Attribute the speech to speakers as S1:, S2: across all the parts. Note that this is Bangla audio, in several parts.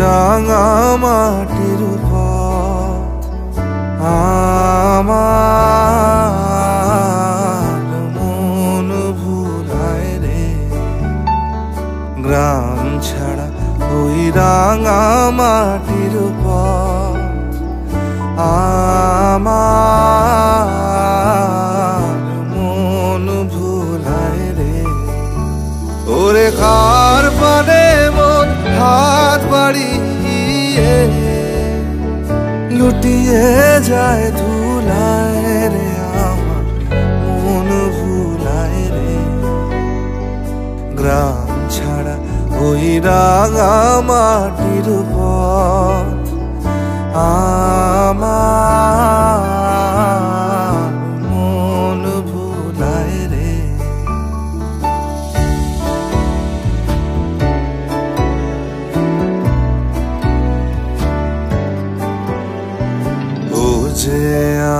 S1: রাঙা মাটির পথ আমার মন ভুলায় রে। গ্রাম ছাড়া ওই রাঙা মাটির পথ আমার মন ভুলায় রে। ওরে কার পানে মন হাত বাড়িয়ে লুটিয়ে যায় ধুলায় রে। আমার মন ভুলায় রে। গ্রাম ছাড়া ওই রাঙা মাটির পথ আমার মন ভুলায় রে। ও যে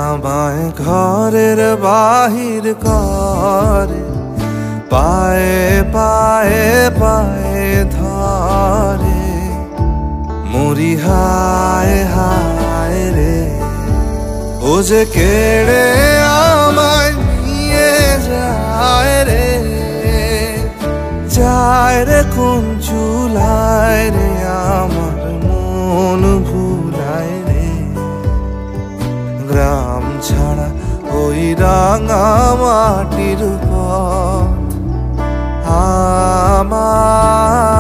S1: আমায় ঘরের বাহির করে, পায়ে পায়ে পায়ে ধরে, মরি হায় হায় রে। ও যে কেড়ে আমায় নিয়ে যায় রে, যায় রে কোন চুলায় রে। আমার মন ভুলায় রে। গ্রাম ছাড়া ওই রাঙা মাটির পথ আমার